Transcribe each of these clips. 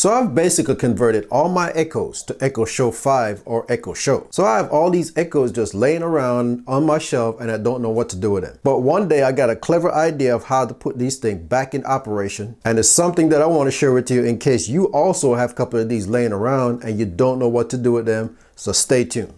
So I've basically converted all my echoes to Echo Show 5 or Echo Show. So I have all these echoes just laying around on my shelf and I don't know what to do with them. But one day I got a clever idea of how to put these things back in operation. And it's something that I want to share with you in case you also have a couple of these laying around and you don't know what to do with them. So stay tuned.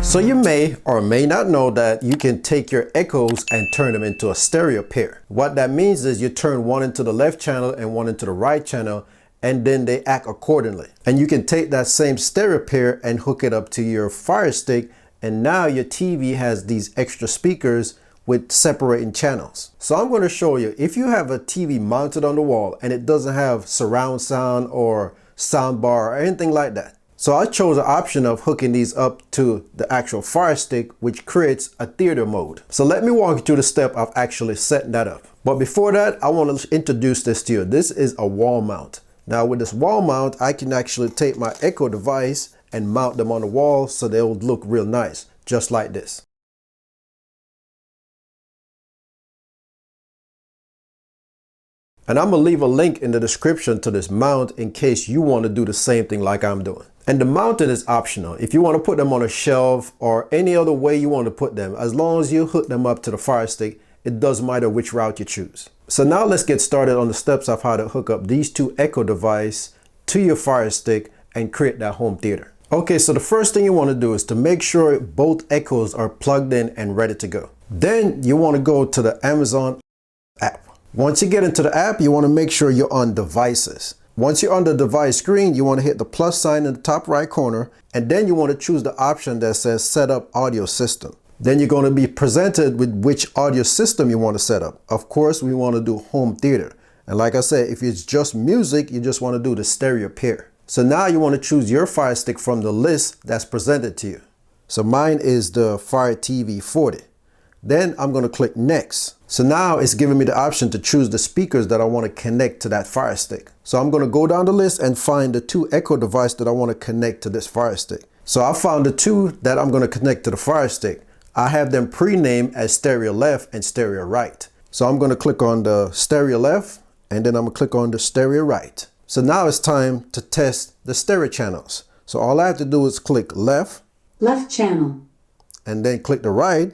So you may or may not know that you can take your echoes and turn them into a stereo pair. What that means is you turn one into the left channel and one into the right channel, and then they act accordingly. And you can take that same stereo pair and hook it up to your Fire Stick, and now your TV has these extra speakers with separating channels. So I'm going to show you, if you have a TV mounted on the wall and it doesn't have surround sound or sound bar or anything like that. So I chose the option of hooking these up to the actual Fire Stick, which creates a theater mode. So let me walk you through the step of actually setting that up. But before that, I want to introduce this to you. This is a wall mount. Now with this wall mount, I can actually take my Echo device and mount them on the wall so they will look real nice, just like this. And I'm gonna leave a link in the description to this mount in case you want to do the same thing like I'm doing. And the mounting is optional. If you want to put them on a shelf or any other way you want to put them, as long as you hook them up to the Fire Stick, it doesn't matter which route you choose. So now let's get started on the steps of how to hook up these two Echo devices to your Fire Stick and create that home theater. Okay, so the first thing you want to do is to make sure both Echoes are plugged in and ready to go. Then you want to go to the Amazon app. Once you get into the app, you want to make sure you're on devices. Once you're on the device screen, you want to hit the plus sign in the top right corner, and then you want to choose the option that says set up audio system. Then you're going to be presented with which audio system you want to set up. Of course, we want to do home theater. And like I said, if it's just music, you just want to do the stereo pair. So now you want to choose your Fire Stick from the list that's presented to you. So mine is the Fire TV 40. Then I'm going to click next. So now it's giving me the option to choose the speakers that I want to connect to that Fire Stick. So I'm going to go down the list and find the two Echo devices that I want to connect to this Fire Stick. So I found the two that I'm going to connect to the Fire Stick. I have them pre-named as stereo left and stereo right. So I'm going to click on the stereo left and then I'm going to click on the stereo right. So now it's time to test the stereo channels. So all I have to do is click left channel, and then click the right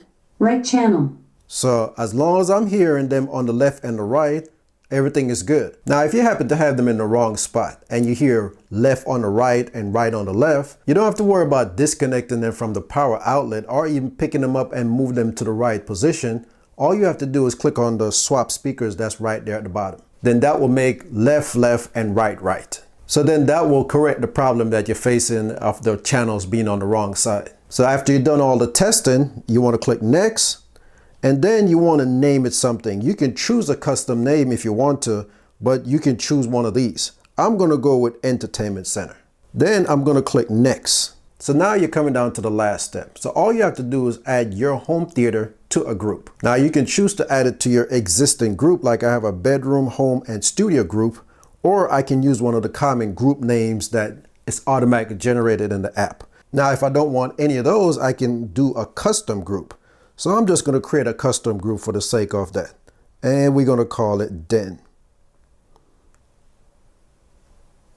channel. So as long as I'm hearing them on the left and the right, everything is good. Now, if you happen to have them in the wrong spot and you hear left on the right and right on the left, you don't have to worry about disconnecting them from the power outlet or even picking them up and move them to the right position. All you have to do is click on the swap speakers that's right there at the bottom. Then that will make left, and right. So then that will correct the problem that you're facing of the channels being on the wrong side. So after you've done all the testing, you want to click next. And then you want to name it something. You can choose a custom name if you want to, but you can choose one of these. I'm going to go with Entertainment Center. Then I'm going to click next. So now you're coming down to the last step. So all you have to do is add your home theater to a group. Now you can choose to add it to your existing group, like I have a bedroom, home, and studio group, or I can use one of the common group names that is automatically generated in the app. Now, if I don't want any of those, I can do a custom group. So I'm just going to create a custom group for the sake of that. And we're going to call it Den.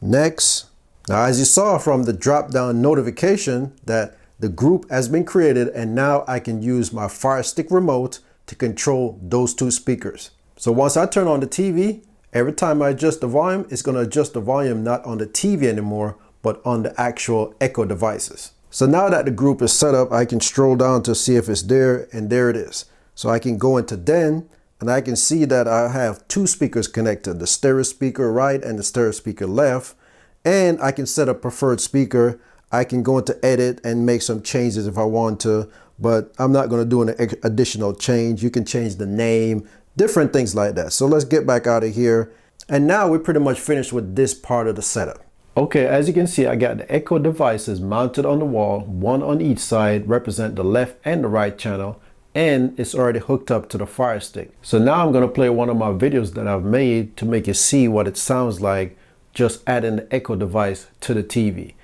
Next. Now, as you saw from the drop-down notification that the group has been created, and now I can use my Fire Stick remote to control those two speakers. So once I turn on the TV, every time I adjust the volume, it's going to adjust the volume not on the TV anymore, but on the actual Echo devices. So now that the group is set up, I can stroll down to see if it's there, and there it is. So I can go into Den and I can see that I have two speakers connected, the stereo speaker right and the stereo speaker left. And I can set a preferred speaker. I can go into edit and make some changes if I want to, but I'm not going to do an additional change. You can change the name, different things like that. So let's get back out of here. And now we're pretty much finished with this part of the setup. Okay, as you can see, I got the Echo devices mounted on the wall, one on each side, represent the left and the right channel, and it's already hooked up to the Fire Stick. So now I'm going to play one of my videos that I've made to make you see what it sounds like just adding the Echo device to the TV.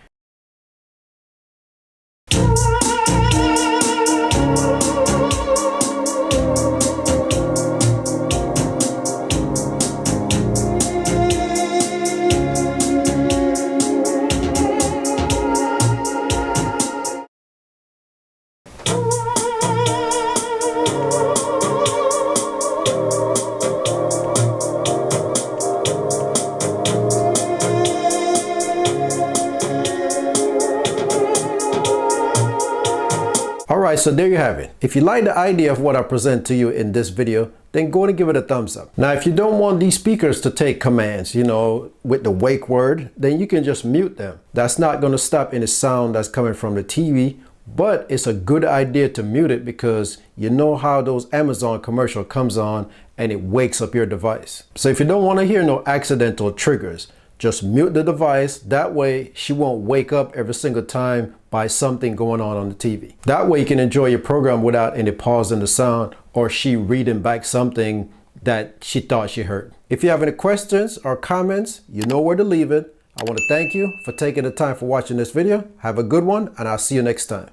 Alright, so there you have it. If you like the idea of what I present to you in this video, then go and give it a thumbs up. Now, if you don't want these speakers to take commands, with the wake word, then you can just mute them. That's not going to stop any sound that's coming from the TV, but it's a good idea to mute it because you know how those Amazon commercial comes on and it wakes up your device. So if you don't want to hear no accidental triggers, just mute the device. That way she won't wake up every single time by something going on the TV. That way you can enjoy your program without any pause in the sound or she reading back something that she thought she heard. If you have any questions or comments, you know where to leave it. I want to thank you for taking the time for watching this video. Have a good one, and I'll see you next time.